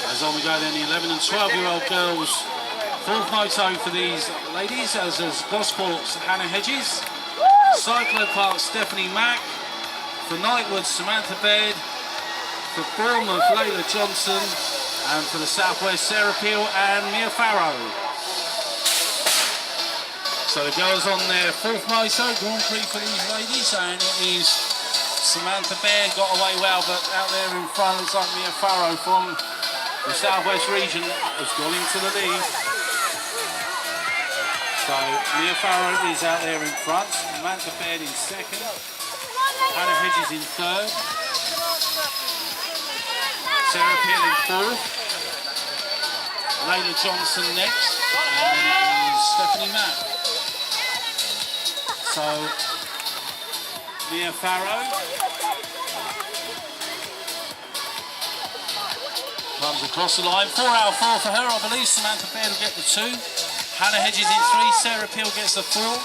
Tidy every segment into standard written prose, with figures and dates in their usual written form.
As on we go then, the 11 and 12-year-old girls. Fourth moto for these ladies, as Gosport's Hannah Hedges. Cyclo Park, Stephanie Mack. For Knightwood, Samantha Baird. For Bournemouth, Layla Johnson. And for the Southwest, Sarah Peel and Mia Farrow. So the girls on their fourth moto, Grand Prix for these ladies, and it is Samantha Baird got away well, but out there in front looks like Mia Farrow from the Southwest region has gone into the lead. So Mia Farrow is out there in front, Samantha Baird in second, Hannah Hedges in third, Sarah Peel in fourth, Layla Johnson next, and then it is Stephanie Mack. So Mia Farrow comes across the line. 4 out of 4 for her, I believe. Samantha Baird will get the 2. Hannah Hedges in 3. Sarah Peel gets the 4.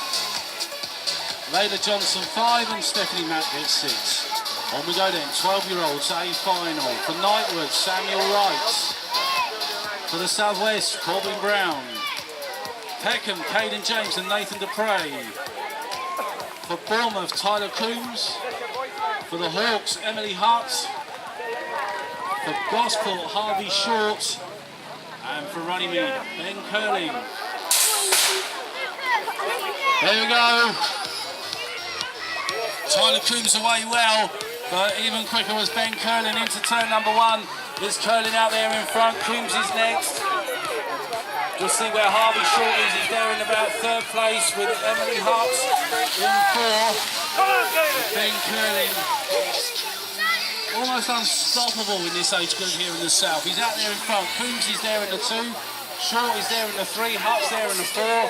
Layla Johnson 5 and Stephanie Mack gets 6. On we go then. 12-year-olds A final. For Knightwood, Samuel Wright. For the Southwest, Corbin Brown. Peckham, Caden James and Nathan Dupre. For Bournemouth, Tyler Coombs. For the Hawks, Emily Hart. For Gosport, Harvey Short. And for Runnymede, Ben Curling. There we go. Tyler Coombs away well, but even quicker was Ben Curling into turn number 1. There's Curling out there in front, Coombs is next. We'll see where Harvey Short is. He's there in about 3rd place with Emily Hart in 4. Ben Curling, almost unstoppable in this age group here in the south. He's out there in front. Coombs is there in the 2. Short is there in the 3. Hart's there in the 4.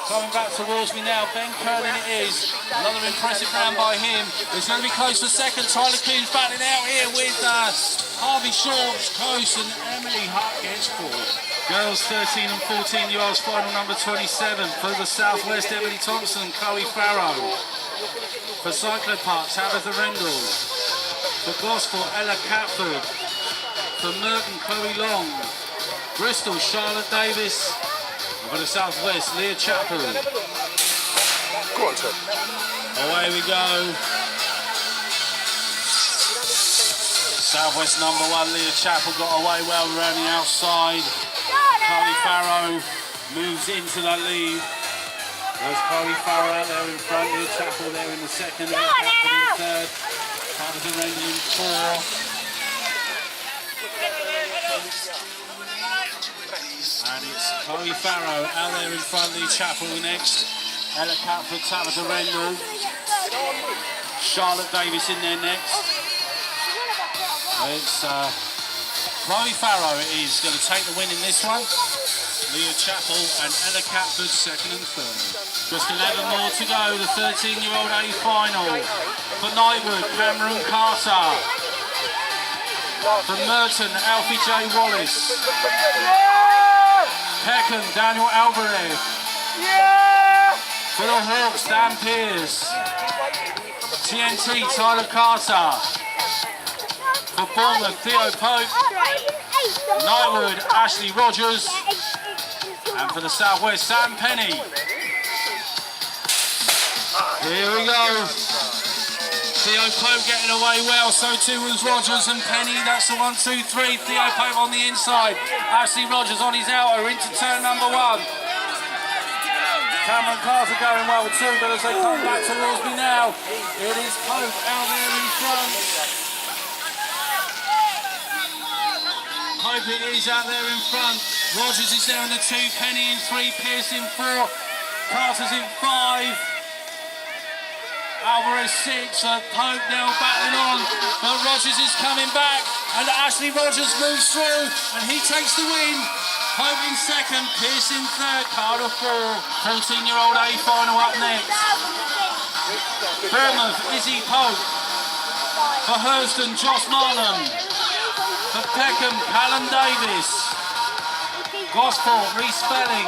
Coming back towards me now, Ben Curling it is. Another impressive round by him. It's going to be close for second. Tyler Coombs battling out here with Harvey Short close, and Emily Hart gets 4. Girls 13 and 14-year-olds final number 27. For the Southwest, Emily Thompson, Chloe Farrow. For Cyclo Park, Tabitha Rendell. For Gosport, Ella Catford. For Merton, Chloe Long. Bristol, Charlotte Davis. And for the Southwest, Leah Chappell. Go on, Ted. Away we go. Southwest number 1, Leah Chappell got away well around the outside. Chloe Farrow moves into the lead. There's Chloe Farrow out there in front, Leah Chappell there in the second, Leah Chappell in third, Tabitha Rendell in 4. And it's Chloe Farrow out there in front, Leah Chappell next. Ella Catford, Tabitha Rendell. Charlotte Davis in there next. It's Chloe Farrow is going to take the win in this one. Leah Chappell and Ella Catford second and third. Just 11 more to go, the 13-year-old A final. For Knightwood, Cameron Carter. For Merton, Alfie J. Wallace. Peckham, Daniel Alvarez. For the Hawks, Dan Pierce. TNT, Tyler Carter. For Bournemouth, Theo Pope. Knightwood, Ashley Rogers. And for the Southwest, Sam Penny. Here we go. Theo Pope getting away well, so too was Rogers and Penny. That's the 1, 2, 3. Theo Pope on the inside. Ashley Rogers on his outer into turn number 1. Cameron Carter going well too, but as they come back towards me now, it is Pope out there in front. Pope it is out there in front. Rogers is there in the 2, Penny in 3, Pierce in 4, Carter's in 5. Alvarez 6, Pope now battling on, but Rogers is coming back, and Ashley Rogers moves through, and he takes the win. Pope in second, Pierce in third, Carter 4. 14-year-old A final up next. Bournemouth, Izzy Pope. For Hurston, Josh Marlon. For Peckham, Callum Davis. Gosport, Reece Spelling.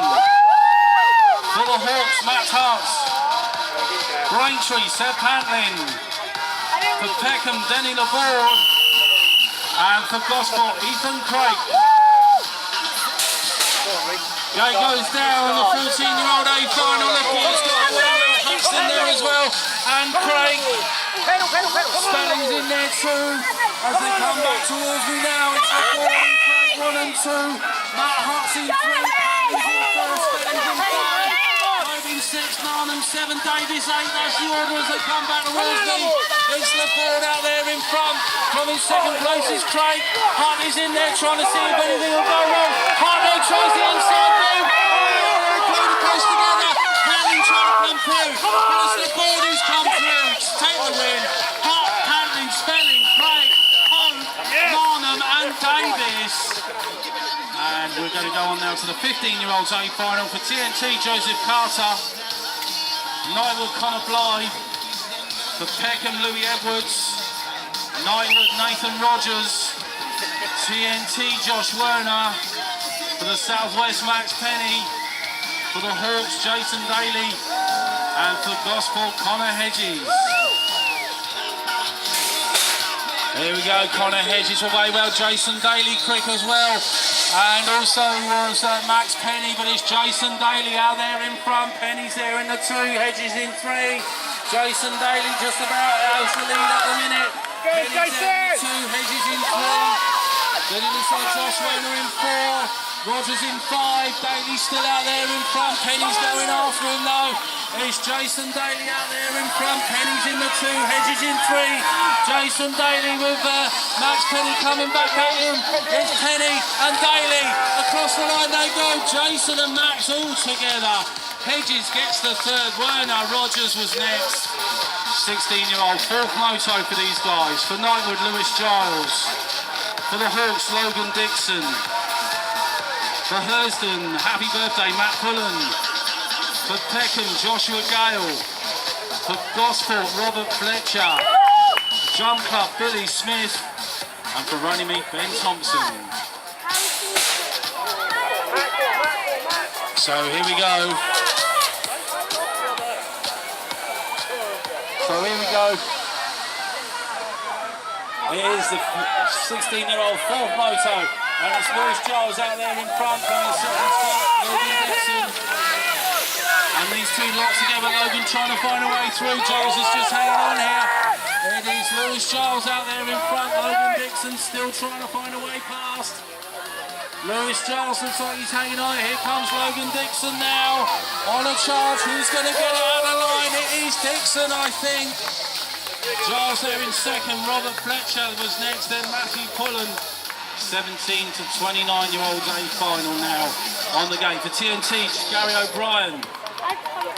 For the Hawks, Matt Hart. Braintree, Seb Pantlin. For Peckham, Denny Laborde. And for Gosport, Ethan Craig. Gay goes down, the 14-year-old A final. The boys got Hunt's in there as well. And Craig. Spelling's in there too. As they come back towards me now, it's the Craig 1 and 2. Matt Hunt's in 3. Spelling's in 4. Spelling's in 5. Moving 6, Narnham 7. Davis 8. That's the order as they come back towards me. It's LaFord out there in front. From his second place is Craig. Hartley's in there trying to see if anything will go wrong. Hartley tries the inside move. Close together. Hanley trying to come through. But it's LaFord who's come through. Take the win. Hart, Hanley, Spelling, Craig, Hunt, Narnham and Davis. And we're going to go on now to the 15-year-olds A final for TNT. Joseph Carter. Knightwood, Connor Blythe. For Peckham, Louis Edwards. Knightwood, Nathan Rogers. TNT, Josh Werner. For the Southwest, Max Penny. For the Hawks, Jason Daly. And for Gosport, Connor Hedges. Here we go, Connor Hedges away well. Jason Daly quick as well. And also was Max Penny, but it's Jason Daly out there in front. Penny's there in the 2, Hedges in 3. Jason Daly just about out the lead at the minute. Penny's there in the 2, Hedges in 3. Then inside Josh Werner in 4. Rogers in 5, Daly still out there in front, Penny's going after him though. It's Jason Daly out there in front, Penny's in the 2, Hedges in 3. Jason Daly with Max Penny coming back at him. It's Penny and Daly, across the line they go, Jason and Max all together. Hedges gets the 3rd, Werner, Rogers was next. 16-year-old, 4th moto for these guys. For Knightwood, Lewis Giles. For the Hawks, Logan Dixon. For Hurston, happy birthday, Matt Pullen. For Peckham, Joshua Gale. For Gosport, Robert Fletcher. Jump Club, Billy Smith. And for Runnymede, Ben Thompson. So here we go. It is the 16-year-old 4th moto. And it's Lewis Giles out there in front, coming second spot, Logan Dixon. And these 2 locked together, Logan trying to find a way through. Giles is just hanging on here. It is Lewis Giles out there in front, Logan Dixon still trying to find a way past. Lewis Giles looks like he's hanging on. Here comes Logan Dixon now. On a charge, who's going to get it out of the line? It is Dixon, I think. Giles there in second, Robert Fletcher was next, then Matthew Pullen. 17 to 29-year-olds A final now on the game. For TNT, Gary O'Brien.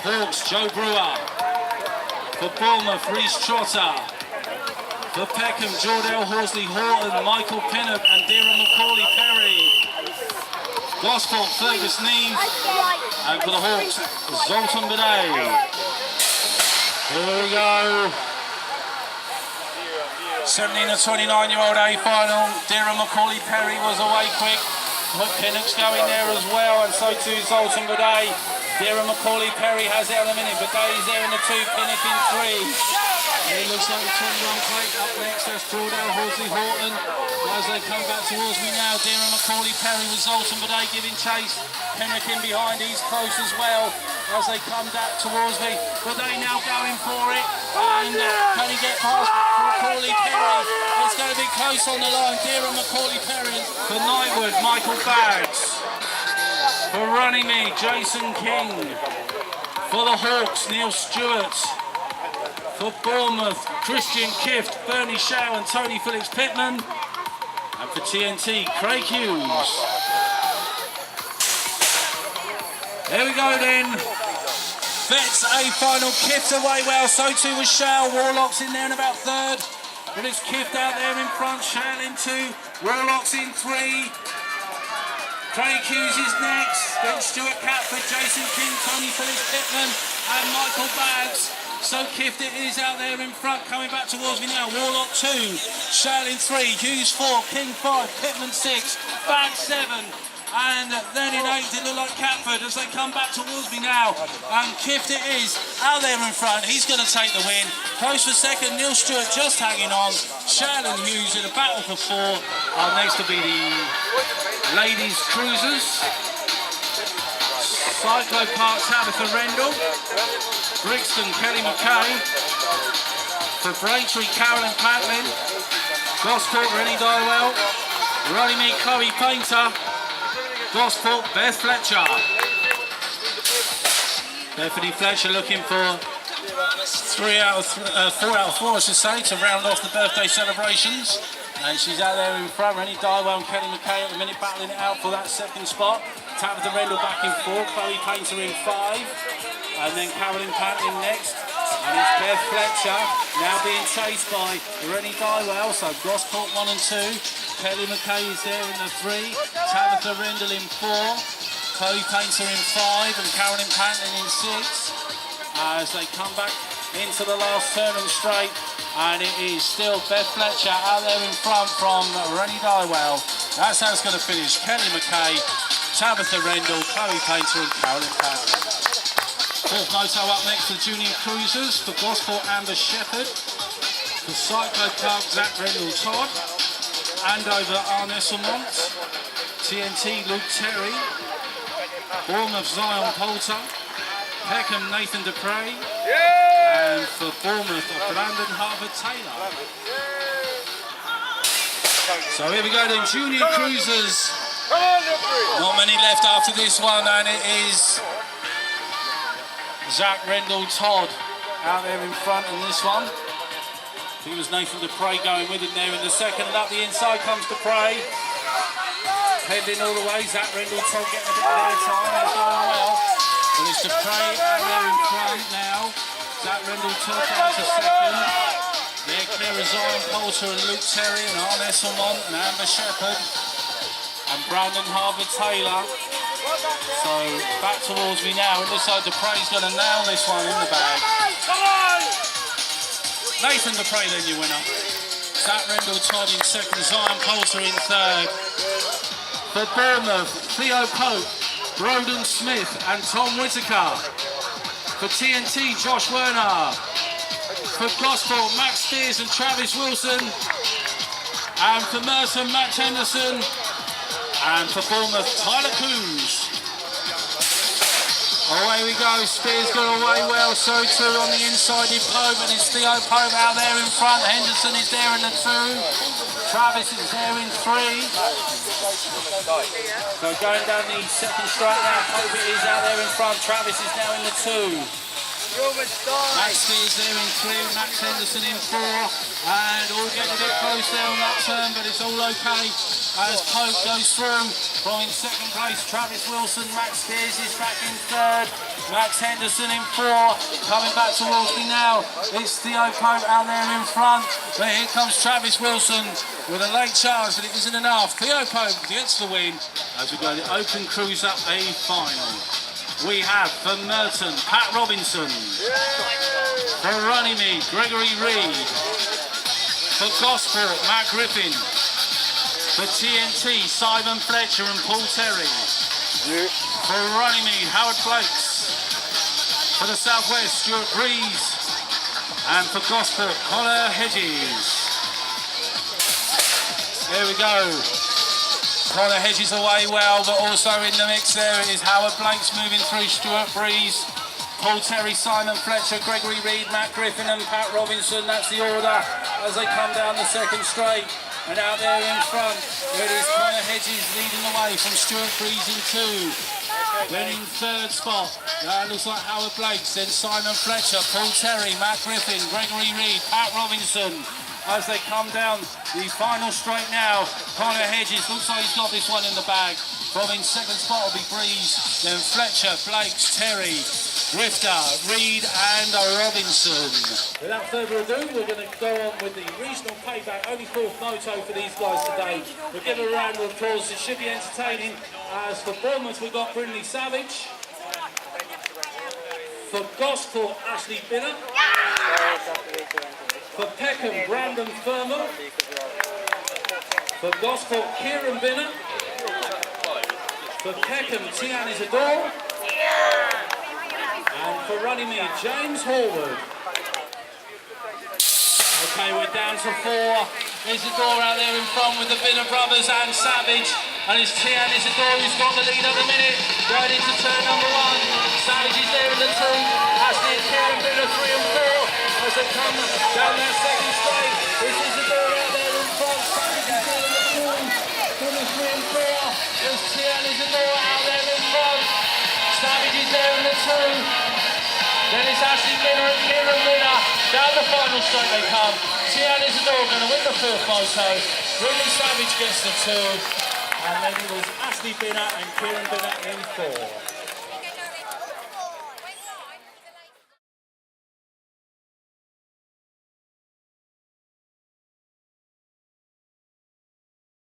Hawks, Joe Brewer. For Bournemouth, Reece Trotter. For Peckham, Jordell Horsley Horton, Michael Pinnock and Dira Macaulay Perry. Gosport, Fergus Neve. And for the Hawks, Zoltan Bidet. Here we go. 17 to 29-year-old A final. Dira Macaulay Perry was away quick. Pinnock's going there as well, and so too Zoltan Bidet. Dira Macaulay Perry has it on a minute. Bidet's there in the 2, Pinnock in 3. It looks like the 21 plate up next. That's Jordell Horsley Horton. As they come back towards me now, Dira Macaulay Perry with Zoltan Bidet giving chase. Pinnock in behind, he's close as well. As they come back towards me, Bidet now going for it. And can he get past Macaulay Perry? It's going to be close on the line. Dira Macaulay Perry. For Knightwood, Michael Baggs. For Runnymede, Jason King. For the Hawks, Neil Stewart. For Bournemouth, Christian Kift, Bernie Shaw and Tony Phillips Pittman. And for TNT, Craig Hughes. There we go then. Vets A final, Kift away well, so too was Shaw. Warlock's in there in about 3rd. But it's Kift out there in front, Shaw in 2, Warlock's in 3. Craig Hughes is next, then Stuart Catford, Jason King, Tony Phillips Pittman and Michael Baggs. So Kift it is out there in front, coming back towards me now. Warlock 2, Shale in 3, Hughes 4, King 5, Pittman 6, Baggs 7, And then in 8th, it looked like Catford as they come back towards me now. And Kift it is out there in front. He's going to take the win. Close for second, Neil Stewart just hanging on. Shannon Hughes in a battle for 4. Next to be the ladies cruisers. Cyclo Park, Tabitha Rendell. Brixton, Kelly McKay. For Braintree, Carolyn Patlin. Gosport, Rennie Dywell. Runnymede, Chloe Painter. Gosport, Beth Fletcher. Bethany Fletcher looking for 4 out of 4, I should say, to round off the birthday celebrations. And she's out there in front. Rennie Dywell and Kelly McKay at the minute battling it out for that second spot. Tabitha Rendell back in 4, Chloe Painter in 5. And then Carolyn Patlin next. And it's Beth Fletcher now being chased by Rennie Dywell. So Gosport 1 and 2. Kelly McKay is there in the 3. Tabitha Rendell in 4. Chloe Painter in 5. And Carolyn Patlin in 6. As they come back into the last turn and straight. And it is still Beth Fletcher out there in front from Rennie Dywell. That's how it's going to finish. Kelly McKay, Tabitha Rendell, Chloe Painter and Carolyn Patlin. 4th moto up next for Junior Cruisers. For Gosport, Amber Shepherd. For Cyclo Park, Zach Rendell Todd. Andover, Arne Esselmont. TNT, Luke Terry. Bournemouth, Zion Poulter. Peckham, Nathan Dupre. And for Bournemouth, Brandon Harvard-Taylor. So here we go then, Junior Cruisers. Not many left after this one, and it is Zach Rendell Todd out there in front in this one. I think it was Nathan Dupre going with him there in the second. And up the inside comes Dupre. Heading all the way. Zach Rendell Todd getting a bit of air time. It's going well. And it's Dupre out there in front now. Zach Rendell Todd down to second. They're clear as Zion Poulter and Luke Terry and Arne Esselmont and Amber Shepherd. And Brandon Harvard-Taylor. So back towards me now. It looks like Dupre's going to nail this one in the bag. Come on! Nathan Dupre then your winner. Zach Rendell Todd in second, Zion Poulter in third. For Bournemouth, Theo Pope, Broden Smith and Tom Whitaker. For TNT, Josh Werner. For Gosport, Max Spears and Travis Wilson. And for Merton, Matt Henderson. And for Bournemouth, Tyler Coons. Away we go, Spears got away well, so too on the inside in Pope, and it's Theo Pope out there in front. Henderson is there in the 2. Travis is there in 3. So going down the second straight now, Pope is out there in front. Travis is now in the 2. Max Spears there in 3, Max Henderson in 4, and all getting a bit close there on that turn, but it's all okay as Pope goes through. From in second place, Travis Wilson, Max Spears is back in 3rd, Max Henderson in 4, coming back towards me now, it's Theo Pope out there in front, but here comes Travis Wilson with a late charge, but it isn't enough. Theo Pope gets the win as we go to the Open Cruiser A final. We have for Merton, Pat Robinson. For Runnymede, Gregory Reed. For Gosport, Matt Griffin. For TNT, Simon Fletcher and Paul Terry. For Runnymede, Howard Blakes. For the Southwest, Stuart Breeze. And for Gosport, Connor Hedges. There we go. Connor Hedges away well, but also in the mix there is Howard Blakes moving through, Stuart Breeze, Paul Terry, Simon Fletcher, Gregory Reed, Matt Griffin and Pat Robinson. That's the order as they come down the second straight. And out there in front, it is Connor Hedges leading the way from Stuart Breeze in 2. Then in 3rd spot, looks like Howard Blakes, then Simon Fletcher, Paul Terry, Matt Griffin, Gregory Reed, Pat Robinson. As they come down the final straight now, Connor Hedges looks like he's got this one in the bag. From in 2nd spot will be Breeze, then Fletcher, Blakes, Terry, Grifter, Reed and Robinson. Without further ado, we're going to go on with the regional payback, only 4th moto for these guys today. We'll give a round of applause, it should be entertaining. As for Bournemouth, we've got Brindley Savage. For Gosport, Ashley Binner. For Peckham, Brandon Thurman. For Gosport, Kieran Binner. For Peckham, Tian Isidore. And for Runnymede, James Horwood. Okay, we're down to 4. Isidore out there in front with the Binner brothers and Savage. And it's Tian Isidore who's got the lead at the minute. Going into turn number 1. Savage is there in the 2. Ashley and Kieran Binner 3 and 4. As they come down that second straight. It's Isidore out there in front. Savage is there in the 2. From the 3 and 4. There's Tian Isidore out there in front. Savage is there in the 2. Then it's Ashley Binner and Kieran Binner. Down the final straight they come. Tian Isidore going to win the 4th photo. Ridley Savage gets the 2. And then it was Ashley Binner and Kieran Binner in 4.